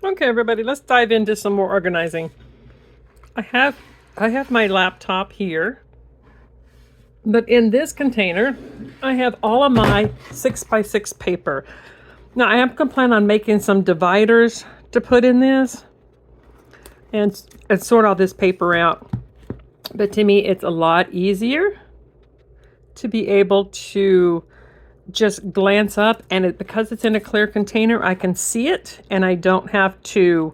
Okay, everybody, let's dive into some more organizing. I have my laptop here, but in this container, I have all of my 6x6 paper. Now, I am going to plan on making some dividers to put in this and sort all this paper out. But to me, it's a lot easier to be able to just glance up, and because it's in a clear container, I can see it, and I don't have to,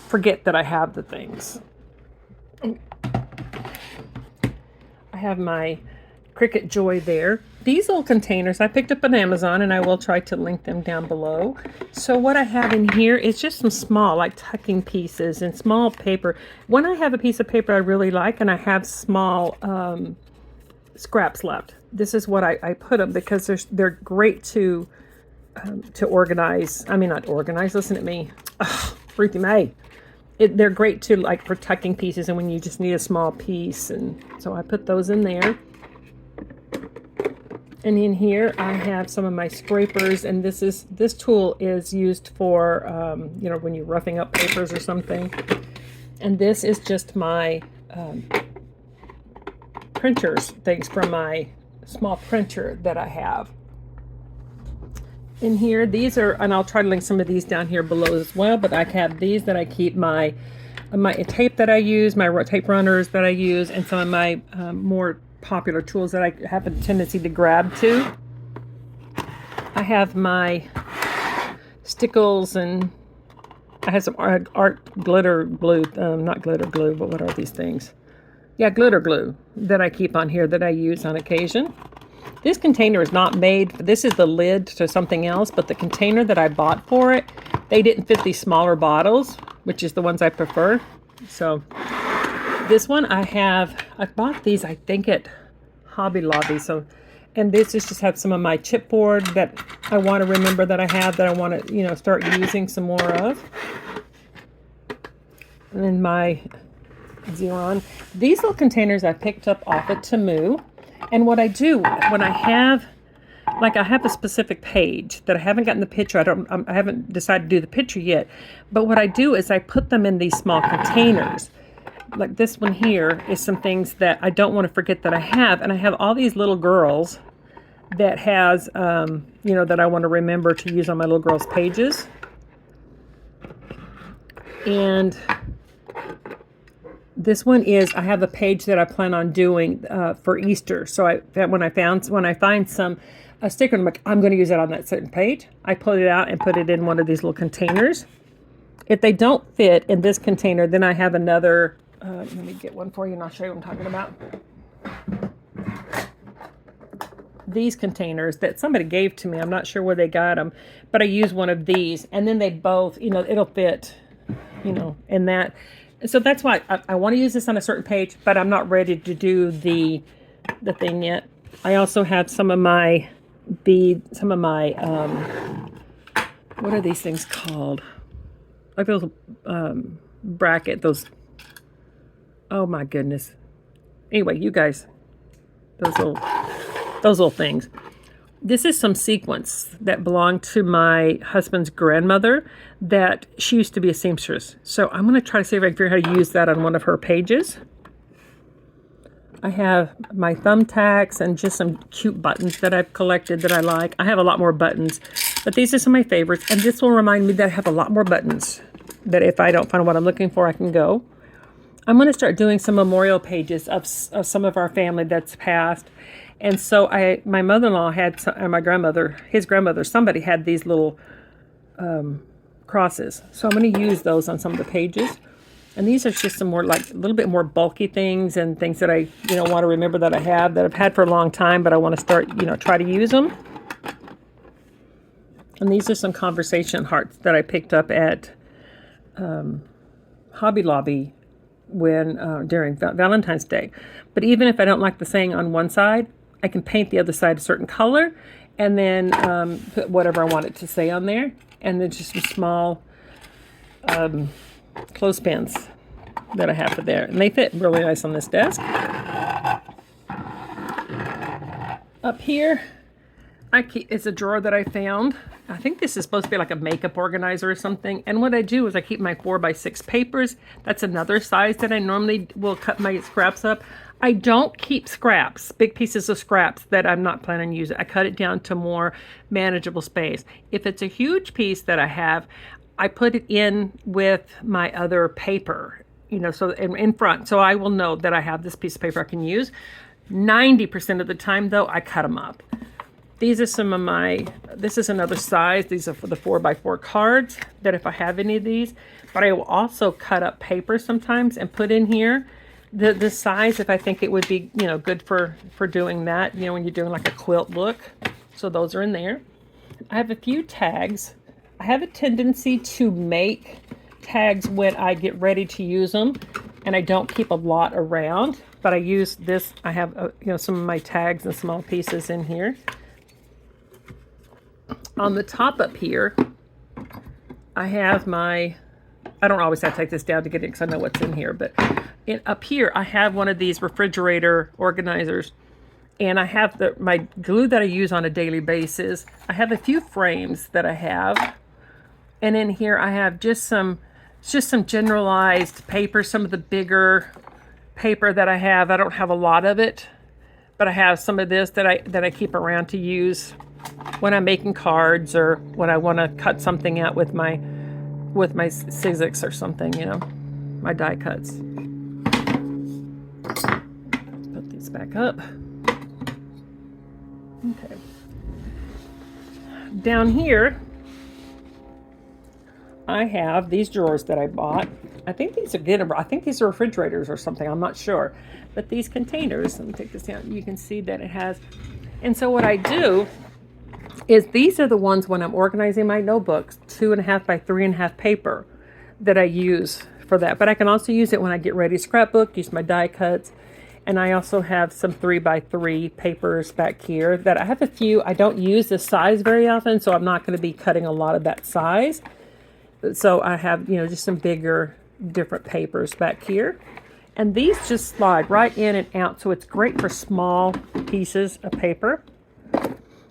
forget that I have the things. I have my Cricut Joy there. These little containers I picked up on Amazon, and I will try to link them down below. So what I have in here is just some small, like tucking pieces and small paper. When I have a piece of paper I really like, and I have small scraps left, this is what I put them, because they're great to organize. I mean, not organize. Listen to me, Ruthie Mae. They're great to, like, for tucking pieces, and when you just need a small piece. And so I put those in there. And in here I have some of my scrapers, and this tool is used for when you're roughing up papers or something. And this is just my printers things from my small printer that I have. In here, these are, and I'll try to link some of these down here below as well, but I have these that I keep my tape that I use, my tape runners that I use, and some of my more popular tools that I have a tendency to grab to. I have my stickles, and I have some art glitter glue, not glitter glue, but what are these things? Yeah, glitter glue that I keep on here that I use on occasion. This container is not made, this is the lid to something else, but the container that I bought for it, they didn't fit these smaller bottles, which is the ones I prefer. So this one I bought these, I think, at Hobby Lobby. So, and this is just have some of my chipboard that I want to remember that I have, that I want to, start using some more of. And then my Xeron. These little containers I picked up off of Temu. And what I do when I have a specific page that I haven't gotten the picture, I haven't decided to do the picture yet, but what I do is I put them in these small containers. Like this one here is some things that I don't want to forget that I have, and I have all these little girls that has, that I want to remember to use on my little girls' pages. And this one is, I have a page that I plan on doing for Easter. So when I find a sticker, I'm going to use it on that certain page. I pull it out and put it in one of these little containers. If they don't fit in this container, then I have another. Let me get one for you, and I'll show you what I'm talking about. These containers that somebody gave to me, I'm not sure where they got them, but I use one of these, and then they both, it'll fit, in that. So that's why I want to use this on a certain page, but I'm not ready to do the thing yet. I also have some of my what are these things called? Like those oh my goodness. Anyway, you guys, those little things. This is some sequins that belong to my husband's grandmother, that she used to be a seamstress. So I'm going to try to see if I can figure out how to use that on one of her pages. I have my thumbtacks and just some cute buttons that I've collected that I like. I have a lot more buttons, but these are some of my favorites. And this will remind me that I have a lot more buttons, that if I don't find what I'm looking for, I can go. I'm going to start doing some memorial pages of some of our family that's passed. And so my mother-in-law had, my grandmother, his grandmother, somebody had these little crosses. So I'm going to use those on some of the pages. And these are just some more, like, a little bit more bulky things, and things that I, want to remember that I have, that I've had for a long time, but I want to start, try to use them. And these are some conversation hearts that I picked up at Hobby Lobby during Valentine's Day. But even if I don't like the saying on one side, I can paint the other side a certain color, and then put whatever I want it to say on there. And then just some small clothespins that I have for there. And they fit really nice on this desk. Up here, It's a drawer that I found. I think this is supposed to be like a makeup organizer or something. And what I do is I keep my 4x6 papers. That's another size that I normally will cut my scraps up. I don't keep scraps, big pieces of scraps that I'm not planning on using. I cut it down to more manageable space. If it's a huge piece that I have, I put it in with my other paper, you know, so in front. So I will know that I have this piece of paper I can use. 90% of the time though, I cut them up. These are some of my, this is another size. These are for the 4x4 cards that if I have any of these, but I will also cut up paper sometimes and put in here the size if I think it would be, you know, good for doing that, you know, when you're doing like a quilt look. So those are in there. I have a few tags. I have a tendency to make tags when I get ready to use them, and I don't keep a lot around, but I use this. I have, you know, some of my tags and small pieces in here. On the top up here, I have my, I don't always have to take this down to get it because I know what's in here, but up here I have one of these refrigerator organizers, and I have my glue that I use on a daily basis. I have a few frames that I have, and in here I have just some generalized paper, some of the bigger paper that I have. I don't have a lot of it, but I have some of this that I keep around to use when I'm making cards or when I want to cut something out with my Sizzix or something, you know, my die cuts. Put these back up. Okay. Down here, I have these drawers that I bought. I think these are good. I think these are refrigerators or something. I'm not sure. But these containers, let me take this down. You can see that it has. And so what I do is these are the ones when I'm organizing my notebooks, 2.5 by 3.5 paper that I use for that. But I can also use it when I get ready to scrapbook, use my die cuts. And I also have some 3x3 papers back here that I have a few. I don't use this size very often, so I'm not going to be cutting a lot of that size. So I have, you know, just some bigger, different papers back here. And these just slide right in and out, so it's great for small pieces of paper.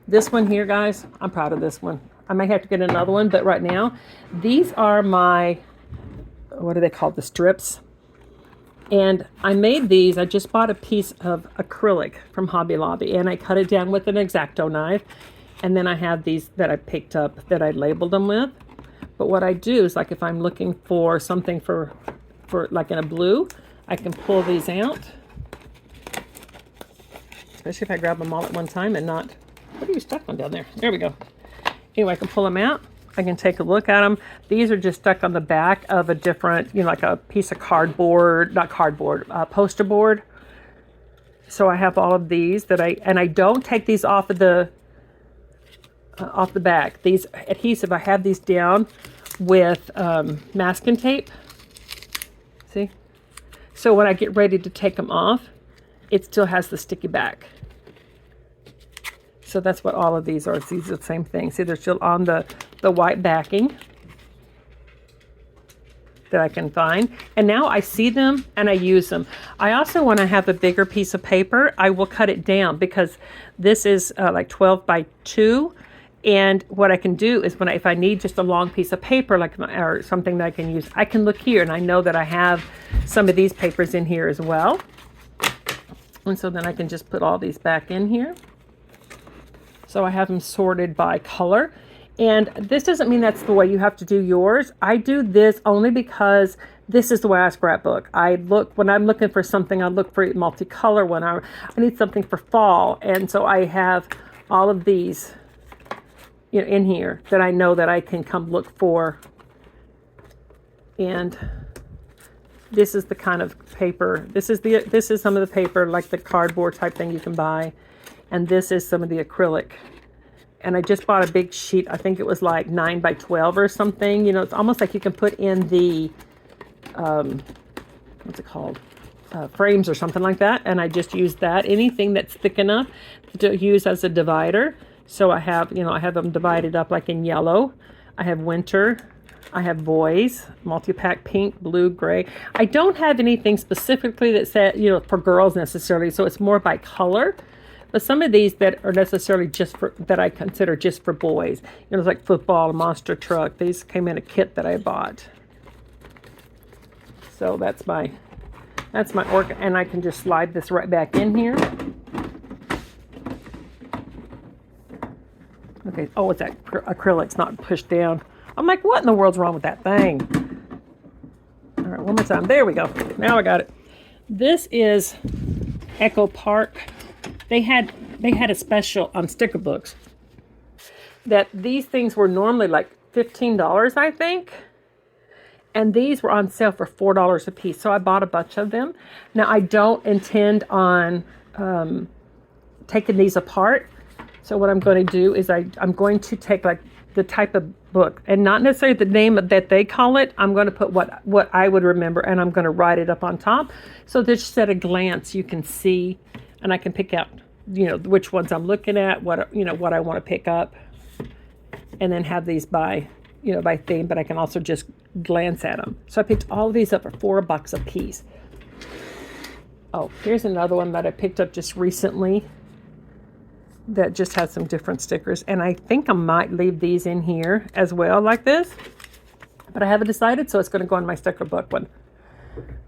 This one here, guys, I'm proud of this one. I may have to get another one, but right now, these are my, what are they called? The strips. And I made these, I just bought a piece of acrylic from Hobby Lobby, and I cut it down with an X-Acto knife. And then I have these that I picked up that I labeled them with. But what I do is, like if I'm looking for something for like in a blue, I can pull these out. Especially if I grab them all at one time and not, what are you stuck on down there? There we go. Anyway, I can pull them out. I can take a look at them. These are just stuck on the back of a different, you know, like a piece of cardboard, not cardboard, poster board. So I have all of these that I don't take these off of the back. These adhesive, I have these down with masking tape. See? So when I get ready to take them off, it still has the sticky back. So that's what all of these are. These are the same thing. See, they're still on the white backing that I can find. And now I see them and I use them. I also, when I have a bigger piece of paper, I will cut it down because this is like 12 by 2. And what I can do is if I need just a long piece of paper, like or something that I can use, I can look here and I know that I have some of these papers in here as well. And so then I can just put all these back in here. So I have them sorted by color. And this doesn't mean that's the way you have to do yours. I do this only because this is the way I scrapbook. When I'm looking for something, I look for multicolor. When I need something for fall. And so I have all of these, you know, in here that I know that I can come look for. And this is the kind of paper. This is some of the paper, like the cardboard type thing you can buy. And this is some of the acrylic. And I just bought a big sheet. I think it was like 9 by 12 or something. You know, it's almost like you can put in the, what's it called? Frames or something like that. And I just use that. Anything that's thick enough to use as a divider. So I have, you know, I have them divided up like in yellow. I have winter. I have boys, multi-pack, pink, blue, gray. I don't have anything specifically that said, you know, for girls necessarily. So it's more by color. But some of these that are necessarily just for, that I consider just for boys, you know, it's like football, monster truck. These came in a kit that I bought. So that's my org, and I can just slide this right back in here. Okay, oh, it's that acrylic's not pushed down. I'm like, what in the world's wrong with that thing? All right, one more time. There we go. Now I got it. This is Echo Park. They had a special on sticker books that these things were normally like $15, I think. And these were on sale for $4 a piece. So I bought a bunch of them. Now I don't intend on taking these apart. So what I'm going to do is I'm going to take like the type of book and not necessarily the name that they call it. I'm going to put what I would remember, and I'm going to write it up on top. So just at a glance you can see, and I can pick out, you know, which ones I'm looking at, what I want to pick up, and then have these by theme, but I can also just glance at them. So I picked all of these up for $4 a piece. Oh, here's another one that I picked up just recently that just has some different stickers, and I think I might leave these in here as well like this, but I haven't decided, so it's going to go in my sticker book one.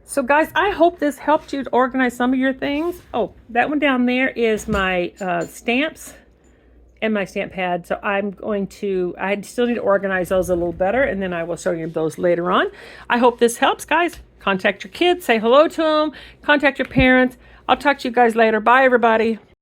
So guys, I hope this helped you to organize some of your things. Oh, that one down there is my stamps and my stamp pad. So I still need to organize those a little better, and then I will show you those later on. I hope this helps, guys. Contact your kids, say hello to them, contact your parents. I'll talk to you guys later. Bye, everybody.